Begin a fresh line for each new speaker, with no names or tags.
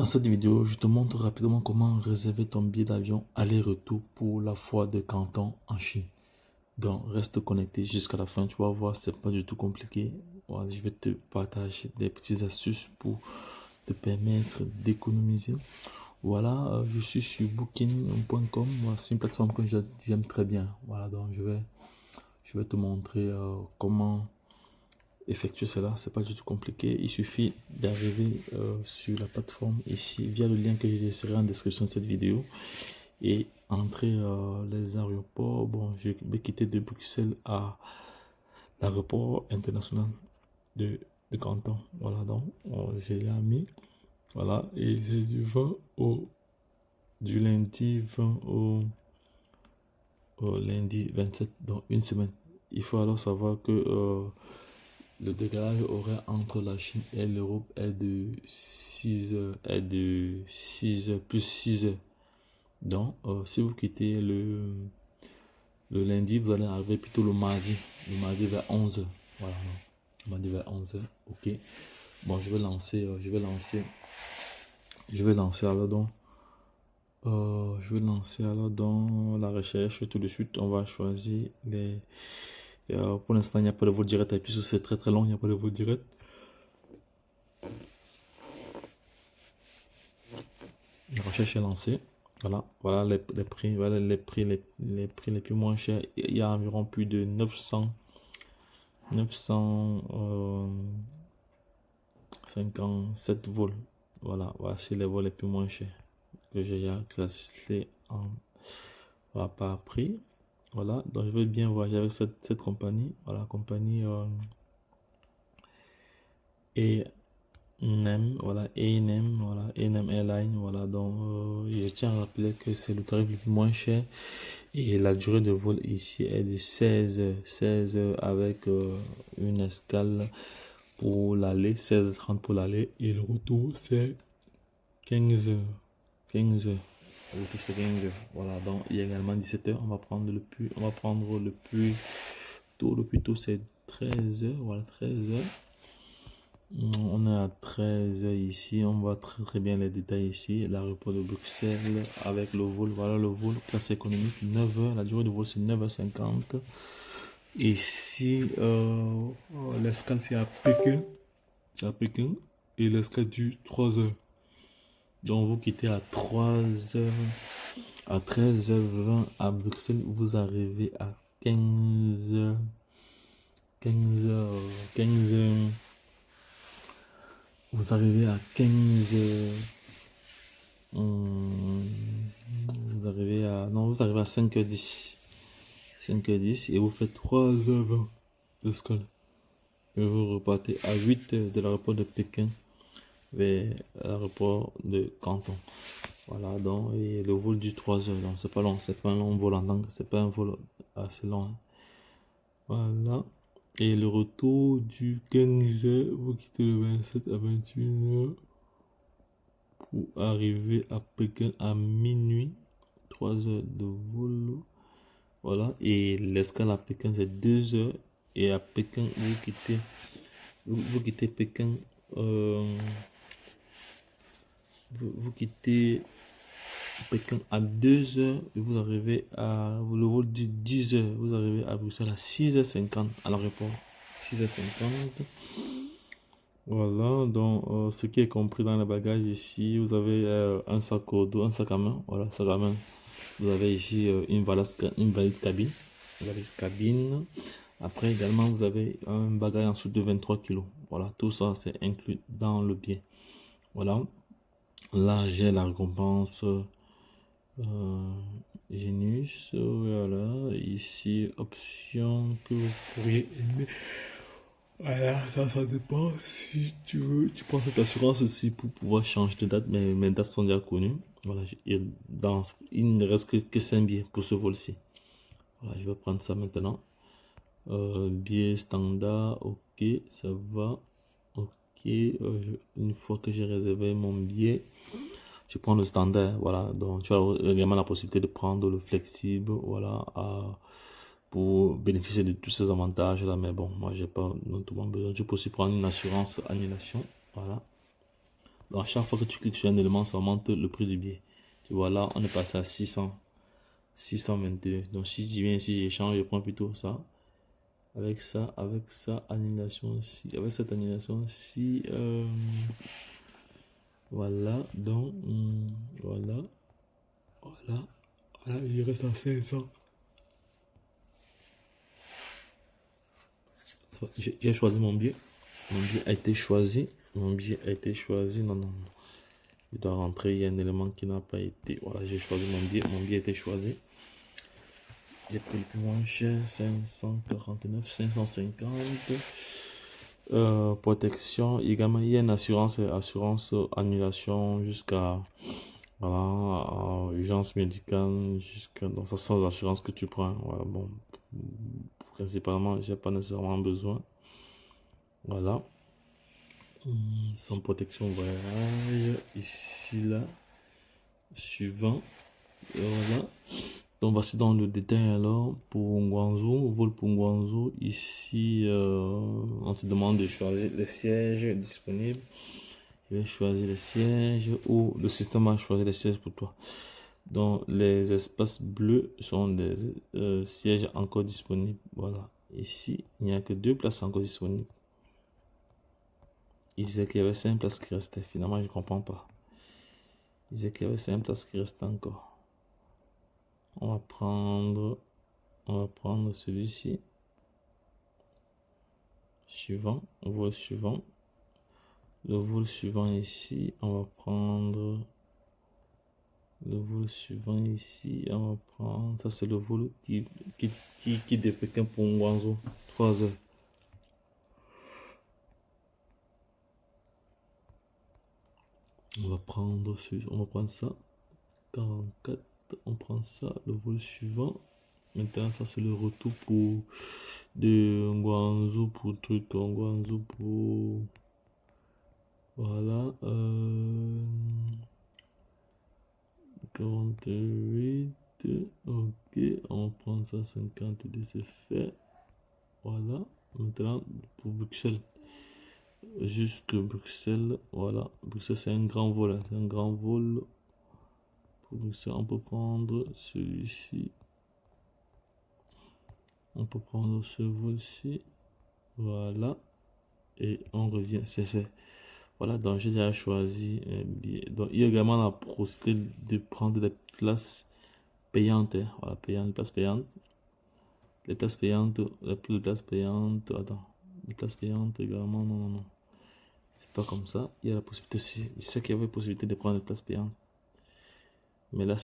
Dans cette vidéo, je te montre rapidement comment réserver ton billet d'avion aller-retour pour la foire de Canton en Chine. Donc, reste connecté jusqu'à la fin, tu vas voir, c'est pas du tout compliqué. Voilà, je vais te partager des petites astuces pour te permettre d'économiser. Voilà, je suis sur booking.com. Voilà, c'est une plateforme que j'aime très bien. Voilà, donc je vais te montrer comment effectuer cela. C'est pas du tout compliqué. Il suffit d'arriver sur la plateforme ici via le lien que je laisserai en description de cette vidéo et entrer les aéroports. Bon, je vais quitter de Bruxelles à l'aéroport international de Canton. Voilà, donc j'ai mis. Voilà, et j'ai du lundi 20 au lundi 27, donc une semaine. Il faut alors savoir que le décalage horaire entre la Chine et l'Europe est de 6 heures, plus 6 heures. Donc, si vous quittez le lundi, vous allez arriver plutôt le mardi vers 11 heures. Voilà, le mardi vers 11 heures. Ok. Bon, je vais lancer alors dans la recherche tout de suite. On va choisir les. Pour l'instant, il n'y a pas de vol direct. Et puisque c'est très très long, il n'y a pas de vol direct. La recherche est lancée. Voilà les prix, voilà les prix les plus moins chers. Il y a environ plus de 957 vols. Voilà, voici les vols les plus moins chers que j'ai classés par prix. Voilà, donc je veux bien voyager avec cette compagnie. Voilà, compagnie et voilà, A&M Airline, voilà, donc je tiens à rappeler que c'est le tarif le plus moins cher et la durée de vol ici est de 16 heures avec une escale pour l'aller, 16h30 pour l'aller et le retour c'est 15 heures, 15 heures, le retour c'est 15 heures, voilà, donc il y a également 17 heures, on va prendre le plus tôt c'est 13 heures, voilà, 13 heures. On est à 13 ici, on voit très très bien les détails ici, l'aéroport de Bruxelles avec le vol, voilà le vol classe économique, 9 heures, la durée de vol c'est 9h50. Ici, l'escale c'est à Pékin, et l'escale dure 3 heures. Donc vous quittez à 3 heures, à 13h20 à Bruxelles, vous arrivez à 15h, 15h, vous arrivez à 15 heures. Vous arrivez à 5h10. 5h10 et vous faites 3h20 d'escale. Et vous repartez à 8h de l'aéroport de Pékin vers l'aéroport de Canton. Voilà, donc et le vol du 3 heures. Donc c'est pas long, c'est pas un long vol en tant que c'est pas un vol assez long. Hein. Voilà. Et le retour du 15 heures, vous quittez le 27 à 21 heures pour arriver à Pékin à minuit. 3 heures de vol. Voilà. Et l'escale à Pékin, c'est 2 heures. Et à Pékin, vous quittez Pékin. Vous quittez Pékin à 2 heures. Et vous arrivez à. Le vol du 10 heures. Vous arrivez à Bruxelles à 6h50 à l'aéroport. 6h50. Voilà, donc ce qui est compris dans le bagage ici, vous avez un sac au dos, un sac à main, voilà, sac à main. Vous avez ici une valise cabine. Après également, vous avez un bagage en dessous de 23 kg. Voilà, tout ça c'est inclus dans le billet. Voilà, là j'ai la récompense Genius. Voilà, ici option que vous pourriez aimer. Voilà, ça dépend. Si tu veux, tu prends cette assurance aussi pour pouvoir changer de date, mais mes dates sont déjà connues. Voilà, il ne reste que 5 billets pour ce vol-ci. Voilà, je vais prendre ça maintenant. Billet standard, ok, ça va. Ok, une fois que j'ai réservé mon billet, je prends le standard. Voilà, donc tu as également la possibilité de prendre le flexible. Voilà, pour bénéficier de tous ces avantages là, mais bon, moi j'ai pas notamment besoin. Je peux aussi prendre une assurance annulation. Voilà, Donc, à chaque fois que tu cliques sur un élément, ça augmente le prix du billet. Tu vois, là, on est passé à 622. Donc, si je viens ici, j'échange, je prends plutôt ça. Avec ça, annulation aussi. Avec cette annulation aussi, voilà. Donc, voilà. Voilà, il reste à 500. J'ai choisi mon billet. Mon billet a été choisi. Non, non. Je dois rentrer. Il y a un élément qui n'a pas été. Voilà, j'ai choisi mon billet. Mon billet a été choisi. J'ai pris le plus moins cher. 549, 550. Protection. Également, il y a une assurance annulation jusqu'à. Voilà, urgence médicale. Donc, ça, c'est l'assurance que tu prends. Voilà, bon. Principalement, j'ai pas nécessairement besoin. Voilà. Sans protection voyage. Ici, là. Suivant. Et voilà. Donc, voici dans le détail alors pour Guangzhou. Vol pour Guangzhou. Ici, on te demande de choisir les sièges disponibles. Je vais choisir les sièges ou le système a choisi les sièges pour toi. Donc, les espaces bleus sont des sièges encore disponibles. Voilà. Ici, il n'y a que 2 places encore disponibles. Il disait qu'il y avait 5 places qui restaient. Finalement, je ne comprends pas. Il disait qu'il y avait 5 places qui restaient encore. On va prendre celui-ci. Suivant, vol suivant. Le vol suivant ici, on va prendre le vol suivant ici. On va prendre, ça c'est le vol qui de Pékin pour Guangzhou, 3 heures. On va prendre ça. 44, on prend ça, le vol suivant. Maintenant, ça c'est le retour pour de Guangzhou pour truc, Guangzhou pour voilà. 48, ok, on prend ça, 52, c'est fait. Voilà, maintenant pour Bruxelles, jusque Bruxelles, voilà. Bruxelles, c'est un grand vol, hein, c'est un grand vol. Pour Bruxelles, on peut prendre celui-ci. On peut prendre ce vol-ci, voilà. Et on revient, c'est fait. Voilà, donc j'ai déjà choisi un billet. Donc il y a également la possibilité de prendre des places payantes. Hein. Voilà, les places payantes. Les places payantes, attends. Les places payantes également, non. C'est pas comme ça. Il y a la possibilité aussi. Je sais qu'il y avait la possibilité de prendre des places payantes. Mais là,